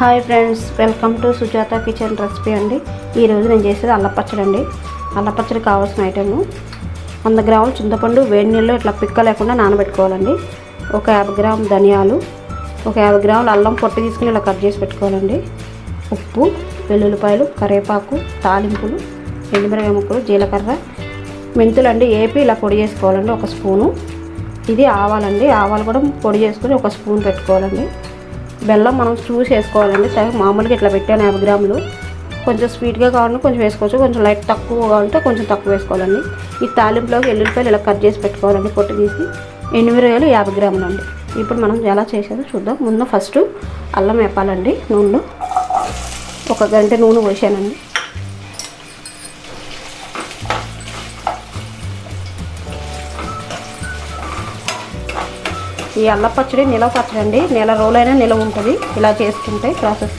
Hi friends, welcome to Sujatha kitchen recipe అండి. ఈరోజు నేను చేసేది అల్ల పచ్చడి అండి. అల్ల పచ్చడి కావాల్సిన ఐటెము 100 గ్రాములు చింతపండు వేడి నీళ్ళు ఇట్లా పిక్క లేకుండా నానబెట్టుకోవాలండి. ఒక 50 గ్రాముల ధనియాలు, ఒక 50 గ్రాముల అల్లం పొట్టు తీసుకుని ఇలా కట్ చేసి పెట్టుకోవాలండి. ఉప్పు, వెల్లుల్లిపాయలు, కరివేపాకు, తాలింపులు, ఎండుమిరపకాయ ముక్కలు, జీలకర్ర, మెంతులు అండి ఏపి ఇలా పొడి చేసుకోవాలండి. ఒక స్పూను. ఇది ఆవాలండి, ఆవాలు కూడా పొడి చేసుకుని ఒక స్పూన్ పెట్టుకోవాలండి. బెల్లం మనం చూసి వేసుకోవాలండి. మామూలుగా ఇట్లా పెట్టాను 50 గ్రాములు. కొంచెం స్వీట్గా కావాలంటే కొంచెం వేసుకోవచ్చు, కొంచెం లైట్ తక్కువ కావాలంటే కొంచెం తక్కువ వేసుకోవాలండి. ఈ తాలింపులోకి ఎల్లుల్లిపాయలు ఇలా కట్ చేసి పెట్టుకోవాలండి పొట్టు తీసి. ఎండుమిరపకాయలు 50 గ్రాములు అండి. ఇప్పుడు మనం ఎలా చేసేదో చూద్దాం. ముందు ఫస్ట్ అల్లం వేపాలండి. నూనెలో 1 గంట నూనె పోసానండి. ఈ అల్ల పచ్చడి నిలవ పచ్చడి అండి. నెల రోజులైనా నిలవ ఉంటుంది ఇలా చేసుకుంటే. ప్రాసెస్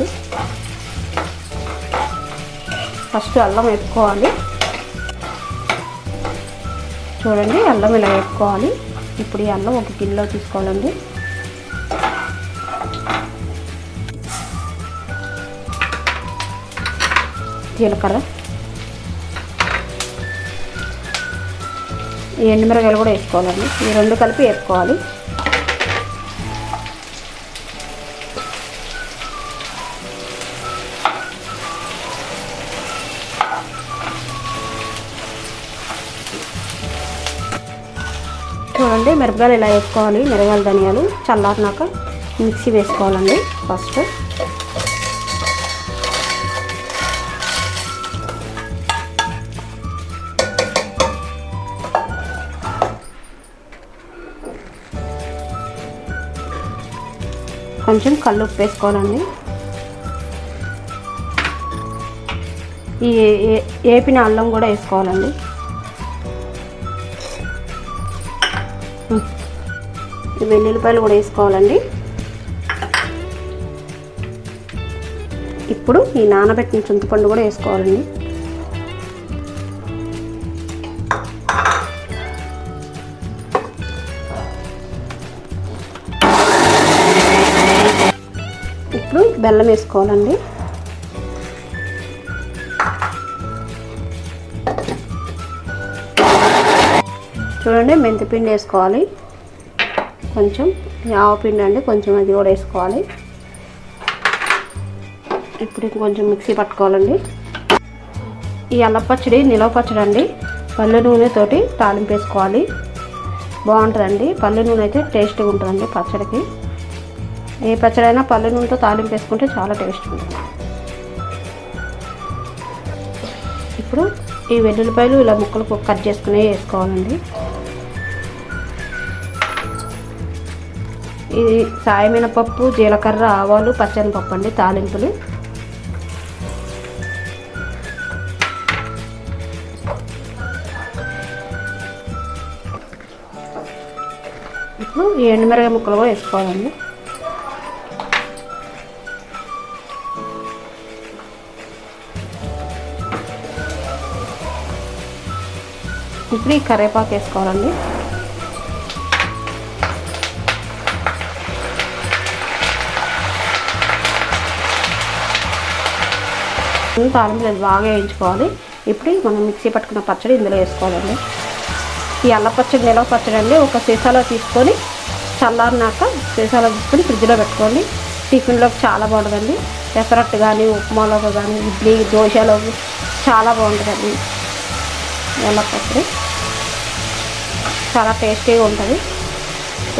ఫస్ట్ అల్లం వేపుకోవాలి. చూడండి, అల్లం ఇలా వేపుకోవాలి. ఇప్పుడు ఈ అల్లం ఒక గిన్నెలో తీసుకోవాలండి. జీలకర్ర, ఈ ఎండుమిరపకాయలు కూడా వేసుకోవాలండి. ఈ రెండు కలిపి వేపుకోవాలి. చూడండి, మిరపకాయలు ఇలా వేసుకోవాలి. మిరపకాయలు, ధనియాలు చల్లారినాక మిక్సీ వేసుకోవాలండి. ఫస్ట్ కొంచెం కల్లుప్పు వేసుకోవాలండి. ఈ ఏపిన అల్లం కూడా వేసుకోవాలండి. వెల్లుల్లిపాయలు కూడా వేసుకోవాలండి. ఇప్పుడు ఈ నానబెట్టిన చింతపండు కూడా వేసుకోవాలండి. ఇప్పుడు బెల్లం వేసుకోవాలండి. చూడండి, మెంతిపిండి వేసుకోవాలి. కొంచెం ఆవపిండి అండి, కొంచెం అది కూడా వేసుకోవాలి. ఇప్పుడు కొంచెం మిక్సీ పట్టుకోవాలండి. ఈ అల్ల పచ్చడి నిలవ పచ్చడి అండి. పల్లె నూనెతోటి తాలింపు వేసుకోవాలి. బాగుంటుందండి. పల్లె నూనె అయితే టేస్ట్గా ఉంటుందండి పచ్చడికి. ఏ పచ్చడి అయినా పల్లె నూనెతో తాలింపు వేసుకుంటే చాలా టేస్ట్ ఉంటుంది. ఇప్పుడు ఈ వెల్లుల్లిపాయలు ఇలా ముక్కలు కట్ చేసుకుని వేసుకోవాలండి. ఇది సాయమినపప్పు, జీలకర్ర, ఆవాలు, పచ్చనిపప్పు అండి తాలింపులు. ఇప్పుడు ఈ ఎండుమిరపకాయ ముక్కలు కూడా వేసుకోవాలండి. ఇప్పుడు ఈ కరివేపాకు వేసుకోవాలండి. తాలింపులు బాగా వేయించుకోవాలి. ఇప్పుడు మనం మిక్సీ పట్టుకున్న పచ్చడి ఇందులో వేసుకోవాలండి. ఈ అల్ల పచ్చడి నిలవ పచ్చడి అండి. ఒక సీసాలో తీసుకొని చల్లారినాక సీసాలో తీసుకొని ఫ్రిడ్జ్లో పెట్టుకోండి. టిఫిన్లోకి చాలా బాగుంటుందండి. పెసరట్టు కానీ, ఉప్మాలోకి కానీ, ఇడ్లీ, దోశలోకి చాలా బాగుంటుందండి. అల్ల పచ్చడి చాలా టేస్టీగా ఉంటుంది.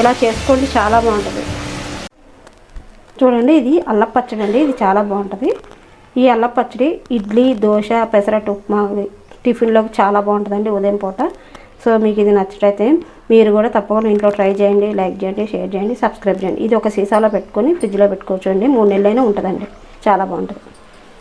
ఇలా చేసుకోండి, చాలా బాగుంటుంది. చూడండి, ఇది అల్ల పచ్చడి అండి. ఇది చాలా బాగుంటుంది. ఈ అల్ల పచ్చడి ఇడ్లీ, దోశ, పెసరట్టు, ఉప్మా టిఫిన్లోకి చాలా బాగుంటుందండి ఉదయం పూట. సో మీకు ఇది నచ్చినట్లయితే మీరు కూడా తప్పకుండా ఇంట్లో ట్రై చేయండి. లైక్ చేయండి, షేర్ చేయండి, సబ్స్క్రైబ్ చేయండి. ఇది ఒక సీసాలో పెట్టుకొని ఫ్రిడ్జ్లో పెట్టుకోవచ్చు అండి. 3 నెలలైనా ఉంటుందండి. చాలా బాగుంటుంది.